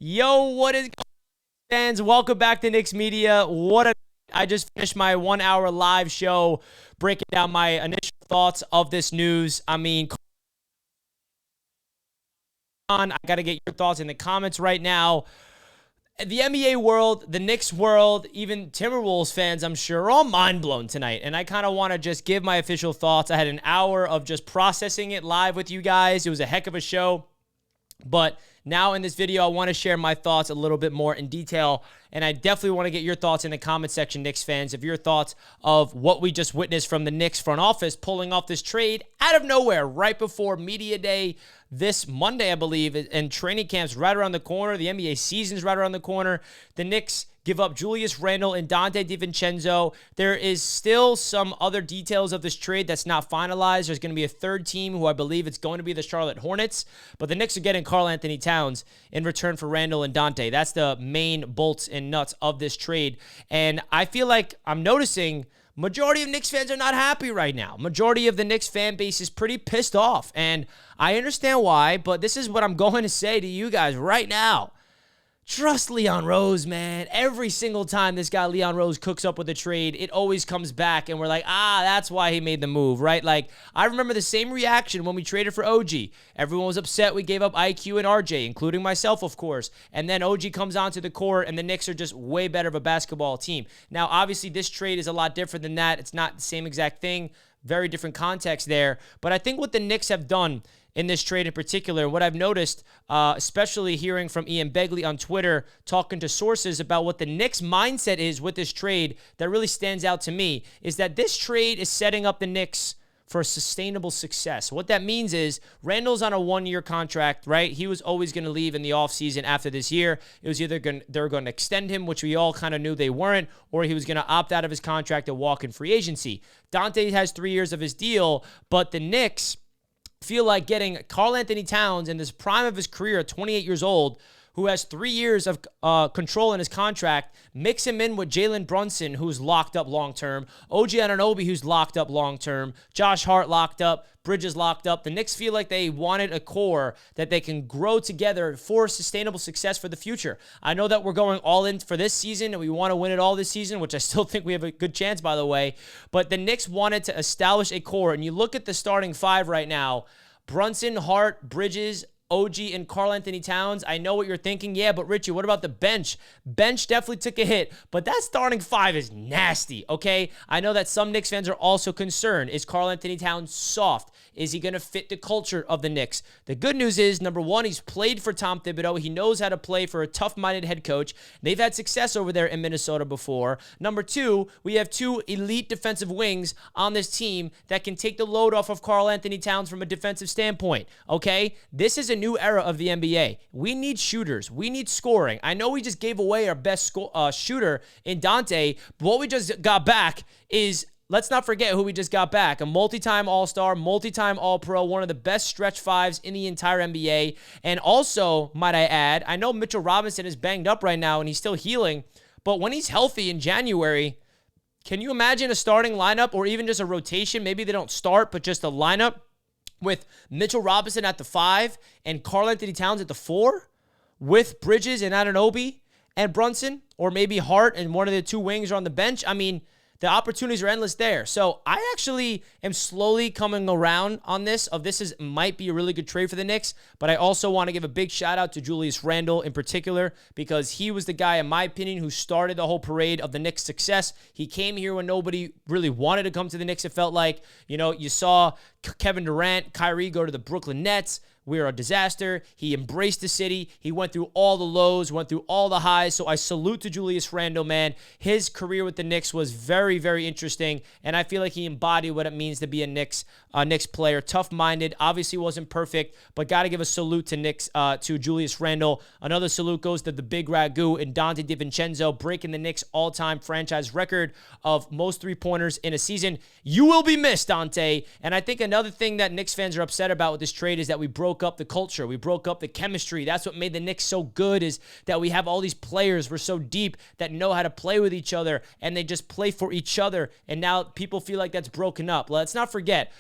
Yo, what is going on, fans? Welcome back to Knicks Media. I just finished my 1 hour live show breaking down my initial thoughts of this news. I got to get your thoughts in the comments right now. The NBA world, the Knicks world, even Timberwolves fans, I'm sure, are all mind blown tonight. And I kind of want to just give my official thoughts. I had an hour of just processing it live with you guys. It was a heck of a show. But now in this video, I want to share my thoughts a little bit more in detail. And I definitely want to get your thoughts in the comment section, Knicks fans, of your thoughts of what we just witnessed from the Knicks front office pulling off this trade out of nowhere right before media day this Monday, I believe, and training camp's right around the corner. The NBA season's right around the corner. The Knicks give up Julius Randle and Donte DiVincenzo. There is still some other details of this trade that's not finalized. There's going to be a third team who I believe it's going to be the Charlotte Hornets, but the Knicks are getting Karl-Anthony Towns in return for Randle and Donte. That's the main bolts and nuts of this trade, and I feel like I'm noticing majority of Knicks fans are not happy right now. Majority of the Knicks fan base is pretty pissed off, and I understand why, but this is what I'm going to say to you guys right now. Trust Leon Rose, man. Every single time this guy Leon Rose cooks up with a trade, it always comes back, and we're like, that's why he made the move, right? Like, I remember the same reaction when we traded for OG. Everyone was upset we gave up IQ and RJ, including myself, of course. And then OG comes onto the court, and the Knicks are just way better of a basketball team. Now, obviously, this trade is a lot different than that. It's not the same exact thing. Very different context there. But I think what the Knicks have done in this trade in particular, what I've noticed, especially hearing from Ian Begley on Twitter, talking to sources about what the Knicks' mindset is with this trade that really stands out to me, is that this trade is setting up the Knicks for sustainable success. What that means is Randle's on a one-year contract, right? He was always going to leave in the offseason after this year. It was either they're going to extend him, which we all kind of knew they weren't, or he was going to opt out of his contract and walk in free agency. Donte has 3 years of his deal, but the Knicks feel like getting Karl-Anthony Towns in this prime of his career at 28 years old, who has 3 years of control in his contract, mix him in with Jalen Brunson, who's locked up long-term, OG Anunoby, who's locked up long-term, Josh Hart locked up, Bridges locked up. The Knicks feel like they wanted a core that they can grow together for sustainable success for the future. I know that we're going all in for this season, and we want to win it all this season, which I still think we have a good chance, by the way. But the Knicks wanted to establish a core, and you look at the starting five right now, Brunson, Hart, Bridges, OG, and Karl-Anthony Towns. I know what you're thinking. Yeah, but Richie, what about the bench? Bench definitely took a hit, but that starting five is nasty, okay? I know that some Knicks fans are also concerned. Is Karl-Anthony Towns soft? Is he going to fit the culture of the Knicks? The good news is, number one, he's played for Tom Thibodeau. He knows how to play for a tough-minded head coach. They've had success over there in Minnesota before. Number two, we have two elite defensive wings on this team that can take the load off of Karl-Anthony Towns from a defensive standpoint, okay? This is a new era of the NBA. We need shooters. We need scoring. I know we just gave away our best shooter in Donte, but what we just got back is, let's not forget who we just got back. A multi-time All-Star, multi-time All-Pro, one of the best stretch fives in the entire NBA. And also, might I add, I know Mitchell Robinson is banged up right now and he's still healing, but when he's healthy in January, can you imagine a starting lineup or even just a rotation? Maybe they don't start, but just a lineup with Mitchell Robinson at the 5 and Karl-Anthony Towns at the 4 with Bridges and Anunoby and Brunson, or maybe Hart and one of the two wings are on the bench. I mean, the opportunities are endless there. So I actually am slowly coming around on this. Might be a really good trade for the Knicks, but I also want to give a big shout out to Julius Randle in particular, because he was the guy, in my opinion, who started the whole parade of the Knicks' success. He came here when nobody really wanted to come to the Knicks. It felt like, you saw Kevin Durant, Kyrie go to the Brooklyn Nets. We were a disaster. He embraced the city. He went through all the lows, went through all the highs. So I salute to Julius Randle, man. His career with the Knicks was very, very interesting, and I feel like he embodied what it means to be a Knicks player. Tough-minded. Obviously wasn't perfect, but got to give a salute to Julius Randle. Another salute goes to the Big Ragu and Donte DiVincenzo, breaking the Knicks all-time franchise record of most three-pointers in a season. You will be missed, Donte. And I think another thing that Knicks fans are upset about with this trade is that we broke up the culture. We broke up the chemistry. That's what made the Knicks so good, is that we have all these players. We're so deep that know how to play with each other, and they just play for each other. And now people feel like that's broken up. Let's not forget,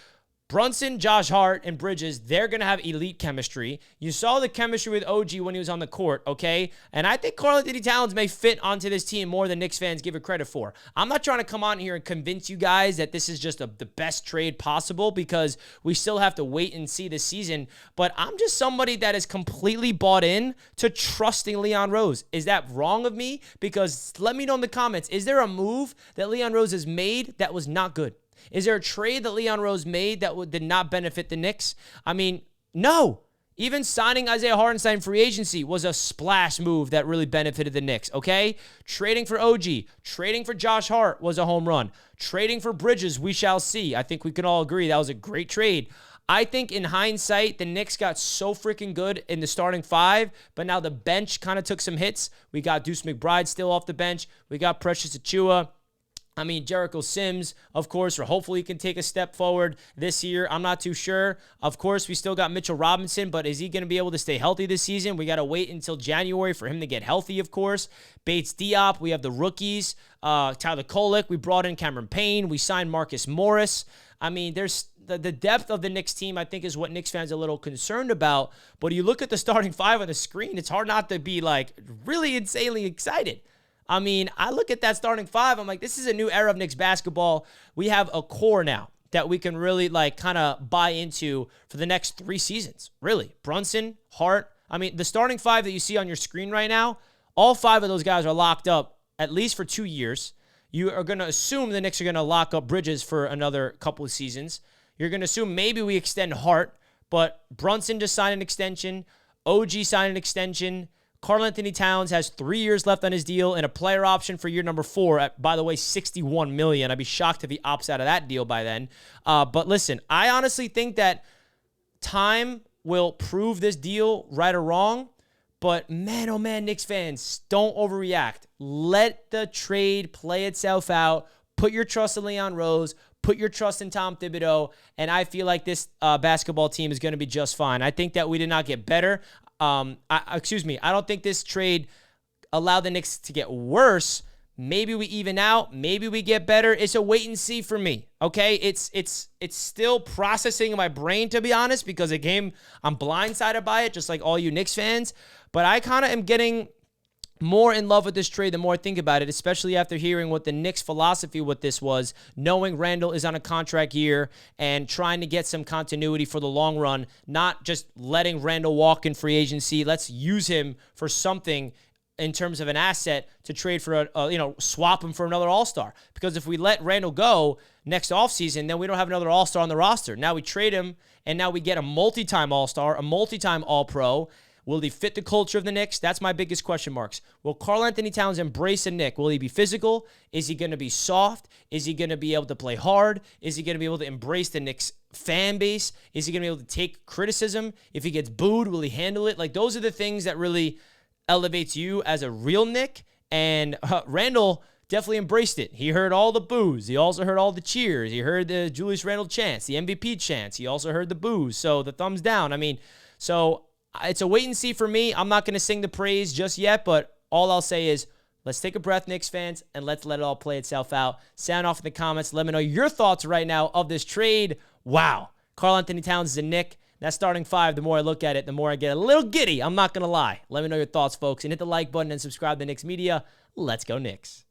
Brunson, Josh Hart, and Bridges, they're going to have elite chemistry. You saw the chemistry with OG when he was on the court, okay? And I think Karl-Anthony Towns may fit onto this team more than Knicks fans give it credit for. I'm not trying to come on here and convince you guys that this is just the best trade possible because we still have to wait and see this season. But I'm just somebody that is completely bought in to trusting Leon Rose. Is that wrong of me? Because let me know in the comments, is there a move that Leon Rose has made that was not good? Is there a trade that Leon Rose made that did not benefit the Knicks? I mean, no. Even signing Isaiah Hartenstein free agency was a splash move that really benefited the Knicks, okay? Trading for OG, trading for Josh Hart was a home run. Trading for Bridges, we shall see. I think we can all agree that was a great trade. I think in hindsight, the Knicks got so freaking good in the starting five, but now the bench kind of took some hits. We got Deuce McBride still off the bench. We got Precious Achiuwa. I mean, Jericho Sims, of course, or hopefully he can take a step forward this year. I'm not too sure. Of course, we still got Mitchell Robinson, but is he going to be able to stay healthy this season? We got to wait until January for him to get healthy, of course. Bates Diop, we have the rookies. Tyler Kolek, we brought in Cameron Payne. We signed Marcus Morris. I mean, there's the depth of the Knicks team, I think, is what Knicks fans are a little concerned about. But you look at the starting five on the screen, it's hard not to be, like, really insanely excited. I mean, I look at that starting five, I'm like, this is a new era of Knicks basketball. We have a core now that we can really, like, kind of buy into for the next 3 seasons, really. Brunson, Hart. I mean, the starting five that you see on your screen right now, all 5 of those guys are locked up at least for 2 years. You are going to assume the Knicks are going to lock up Bridges for another couple of seasons. You're going to assume maybe we extend Hart, but Brunson just signed an extension. OG signed an extension. Karl-Anthony Towns has 3 years left on his deal and a player option for year number 4 at, by the way, $61 million. I'd be shocked if he opts out of that deal by then. But listen, I honestly think that time will prove this deal right or wrong. But man, oh man, Knicks fans, don't overreact. Let the trade play itself out. Put your trust in Leon Rose. Put your trust in Tom Thibodeau. And I feel like this basketball team is going to be just fine. I think that we did not get better. I don't think this trade allowed the Knicks to get worse. Maybe we even out. Maybe we get better. It's a wait and see for me. Okay, it's still processing in my brain, to be honest, because I'm blindsided by it, just like all you Knicks fans. But I kind of am getting more in love with this trade the more I think about it, especially after hearing what the Knicks' philosophy with this was, knowing Randle is on a contract year and trying to get some continuity for the long run, not just letting Randle walk in free agency. Let's use him for something in terms of an asset to trade for, swap him for another All-Star. Because if we let Randle go next offseason, then we don't have another All-Star on the roster. Now we trade him, and now we get a multi-time All-Star, a multi-time All-Pro. Will he fit the culture of the Knicks? That's my biggest question marks. Will Karl-Anthony Towns embrace a Knick? Will he be physical? Is he going to be soft? Is he going to be able to play hard? Is he going to be able to embrace the Knicks fan base? Is he going to be able to take criticism? If he gets booed, will he handle it? Like, those are the things that really elevates you as a real Knick. And Randle definitely embraced it. He heard all the boos. He also heard all the cheers. He heard the Julius Randle chants, the MVP chants. He also heard the boos. So the thumbs down. I mean, so it's a wait and see for me. I'm not going to sing the praise just yet, but all I'll say is let's take a breath, Knicks fans, and let's let it all play itself out. Sound off in the comments. Let me know your thoughts right now of this trade. Wow. Karl-Anthony Towns is a Knick. That starting five, the more I look at it, the more I get a little giddy. I'm not going to lie. Let me know your thoughts, folks, and hit the like button and subscribe to Knicks Media. Let's go, Knicks.